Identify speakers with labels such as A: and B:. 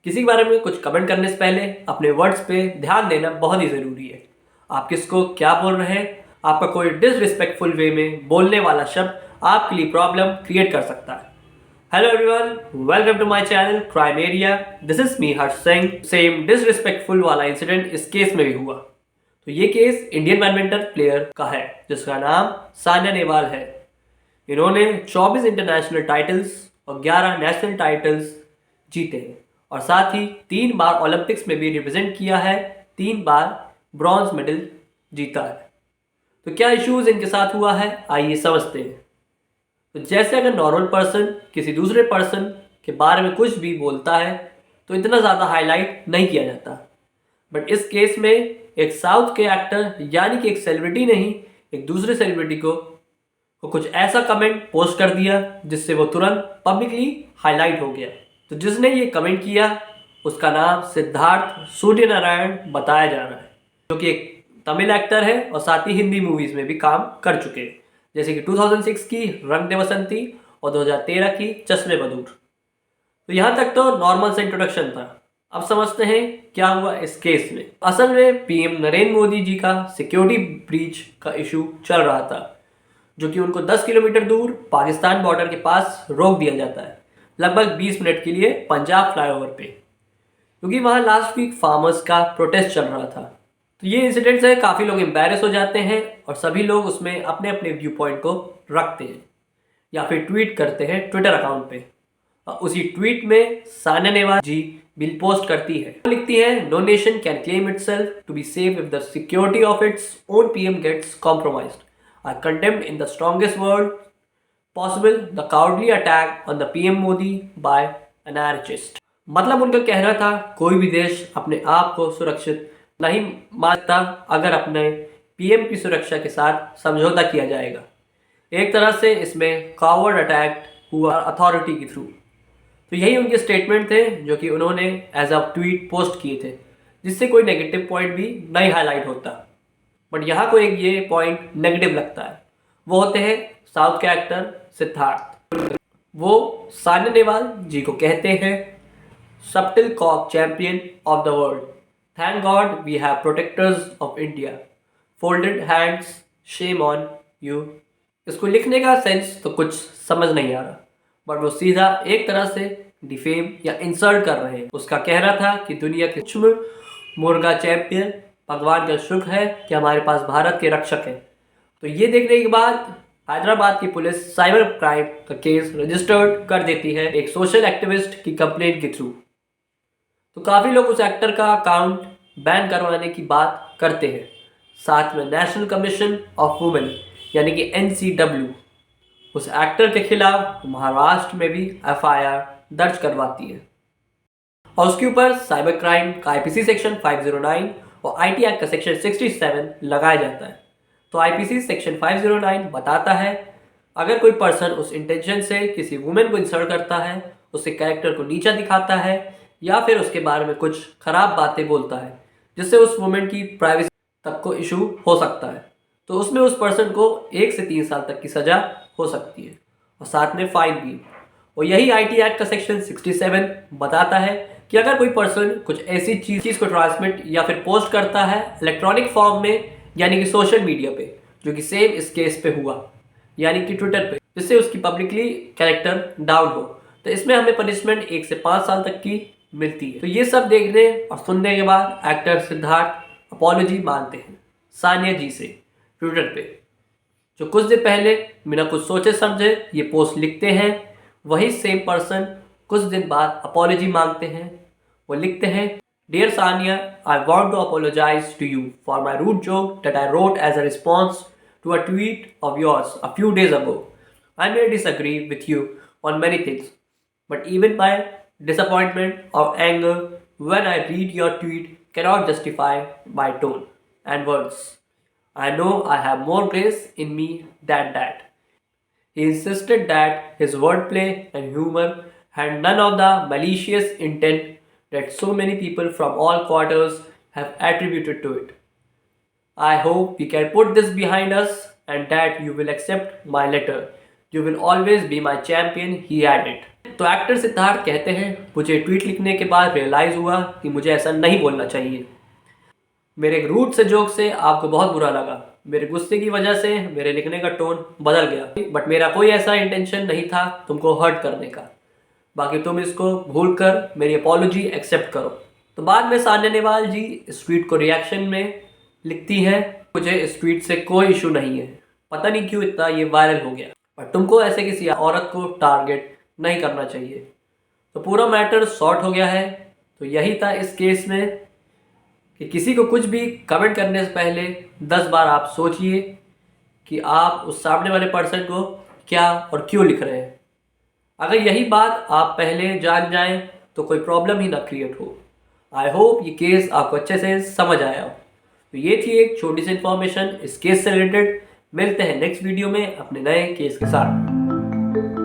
A: किसी के बारे में कुछ कमेंट करने से पहले अपने वर्ड्स पे ध्यान देना बहुत ही ज़रूरी है। आप किसको क्या बोल रहे हैं, आपका कोई डिसरिस्पेक्टफुल वे में बोलने वाला शब्द आपके लिए प्रॉब्लम क्रिएट कर सकता है। Hello everyone, welcome to my channel crime area. This is me Harsh Singh. Same disrespectful वाला इंसिडेंट इस केस में भी हुआ। तो ये केस इंडियन बैडमिंटन प्लेयर का है जिसका नाम सानिया नेहवाल है। इन्होंने 24 इंटरनेशनल टाइटल्स और 11 नेशनल टाइटल्स जीते हैं और साथ ही 3 बार ओलंपिक्स में भी रिप्रेजेंट किया है, 3 बार ब्रॉन्ज मेडल जीता है। तो क्या इश्यूज इनके साथ हुआ है, आइए समझते हैं। तो जैसे अगर नॉर्मल पर्सन किसी दूसरे पर्सन के बारे में कुछ भी बोलता है तो इतना ज़्यादा हाईलाइट नहीं किया जाता, बट इस केस में एक साउथ के एक्टर यानी कि एक सेलिब्रिटी नहीं, एक दूसरे सेलिब्रिटी को कुछ ऐसा कमेंट पोस्ट कर दिया जिससे वो तुरंत पब्लिकली हाईलाइट हो गया। तो जिसने ये कमेंट किया उसका नाम सिद्धार्थ सूर्यनारायण बताया जा रहा है, जो कि एक तमिल एक्टर है और साथ ही हिंदी मूवीज में भी काम कर चुके हैं, जैसे कि 2006 की रंग दे बसंती और 2013 की चश्मे बदूर। तो यहाँ तक तो नॉर्मल सा इंट्रोडक्शन था। अब समझते हैं क्या हुआ इस केस में। असल में पीएम नरेंद्र मोदी जी का सिक्योरिटी ब्रीच का इशू चल रहा था, जो कि उनको 10 किलोमीटर दूर पाकिस्तान बॉर्डर के पास रोक दिया जाता है लगभग 20 मिनट के लिए पंजाब फ्लाईओवर पे, क्योंकि वहाँ लास्ट वीक फार्मर्स का प्रोटेस्ट चल रहा था। तो ये इंसिडेंट से काफ़ी लोग एम्बैरेस हो जाते हैं और सभी लोग उसमें अपने अपने व्यू पॉइंट को रखते हैं या फिर ट्वीट करते हैं ट्विटर अकाउंट पे। और उसी ट्वीट में सानिया नेहवाल जी बिल पोस्ट करती है, लिखती है, no nation can claim itself to be safe if the security of its own PM gets compromised. I condemned in the strongest word possible the cowardly attack on the PM Modi by an anarchist। मतलब उनका कहना था कोई भी देश अपने आप को सुरक्षित नहीं मानता अगर अपने पीएम की सुरक्षा के साथ समझौता किया जाएगा। एक तरह से इसमें कावर्ड अटैक हुआ अथॉरिटी के थ्रू। तो यही उनके स्टेटमेंट थे जो कि उन्होंने एज अ ट्वीट पोस्ट किए थे, जिससे कोई नेगेटिव पॉइंट भी नहीं हाईलाइट होता। बट यहाँ को एक ये पॉइंट नेगेटिव लगता है, वो होते हैं साउथ के एक्टर सिद्धार्थ। वो सानिया नेहवाल जी को कहते हैं shuttlecock champion of the world, thank God we have protectors of India, folded hands, shame on you. इसको लिखने का सेंस तो कुछ समझ नहीं आ रहा, बट वो सीधा एक तरह से डिफेम या इंसल्ट कर रहे हैं। उसका कहना था कि दुनिया के मुर्गा चैंपियन, भगवान का शुक्र है कि हमारे पास भारत के रक्षक हैं। तो ये देखने के बाद हैदराबाद की पुलिस साइबर क्राइम का केस रजिस्टर्ड कर देती है एक सोशल एक्टिविस्ट की कंप्लेंट के थ्रू। तो काफ़ी लोग उस एक्टर का अकाउंट बैन करवाने की बात करते हैं। साथ में नेशनल कमीशन ऑफ वुमेन यानी कि NCW उस एक्टर के खिलाफ महाराष्ट्र में भी FIR दर्ज करवाती है और उसके ऊपर साइबर क्राइम का IPC सेक्शन 509 और IT एक्ट का सेक्शन 67 लगाया जाता है। तो IPC सेक्शन 509 बताता है अगर कोई पर्सन उस इंटेंशन से किसी वुमेन को इंसल्ट करता है, उसके कैरेक्टर को नीचा दिखाता है या फिर उसके बारे में कुछ खराब बातें बोलता है जिससे उस वुमेन की प्राइवेसी तक को इशू हो सकता है, तो उसमें उस पर्सन को 1 से 3 साल तक की सजा हो सकती है और साथ में फाइन भी। और यही IT एक्ट का सेक्शन 67 बताता है कि अगर कोई पर्सन कुछ ऐसी चीज़ को ट्रांसमिट या फिर पोस्ट करता है इलेक्ट्रॉनिक फॉर्म में यानी कि सोशल मीडिया पे, जो कि सेम इस केस पे हुआ यानी कि ट्विटर पे, जिससे उसकी पब्लिकली कैरेक्टर डाउन हो, तो इसमें हमें पनिशमेंट 1 से 5 साल तक की मिलती है। तो ये सब देखने और सुनने के बाद एक्टर सिद्धार्थ अपॉलॉजी मांगते हैं सानिया जी से ट्विटर पे, जो कुछ दिन पहले बिना कुछ सोचे समझे ये पोस्ट लिखते हैं। वही सेम पर्सन कुछ दिन बाद अपॉलॉजी मांगते हैं। वो लिखते हैं, dear Saina, I want to apologise to you for my rude joke that I wrote as a response to a tweet of yours a few days ago. I may disagree with you on many things, but even my disappointment or anger when I read your tweet cannot justify my tone and words. I know I have more grace in me than that. He insisted that his wordplay and humor had none of the malicious intent that so many people from all quarters have attributed to it. I hope we can put this behind us and that you will accept my letter. You will always be my champion, he added. तो actor Siddharth कहते हैं, मुझे tweet लिखने के बाद realise हुआ कि मुझे ऐसा नहीं बोलना चाहिए। मेरे एक रूट से जोक से आपको बहुत बुरा लगा। मेरे गुस्से की वजह से मेरे लिखने का टोन बदल गया, बट मेरा कोई ऐसा इंटेंशन नहीं था तुमको हर्ट करने का। बाकी तुम इसको भूल कर मेरी अपॉलॉजी एक्सेप्ट करो। तो बाद में सान्या नेहवाल जी इस ट्वीट को रिएक्शन में लिखती हैं, मुझे इस ट्वीट से कोई इशू नहीं है, पता नहीं क्यों इतना ये वायरल हो गया, पर तुमको ऐसे किसी औरत को टारगेट नहीं करना चाहिए। तो पूरा मैटर सॉर्ट हो गया है। तो यही था इस केस में कि किसी को कुछ भी कमेंट करने से पहले 10 बार आप सोचिए कि आप उस सामने वाले पर्सन को क्या और क्यों लिख रहे हैं। अगर यही बात आप पहले जान जाएं तो कोई प्रॉब्लम ही ना क्रिएट हो। आई होप ये केस आपको अच्छे से समझ आया हो। तो ये थी एक छोटी सी इन्फॉर्मेशन इस केस से रिलेटेड। मिलते हैं नेक्स्ट वीडियो में अपने नए केस के साथ।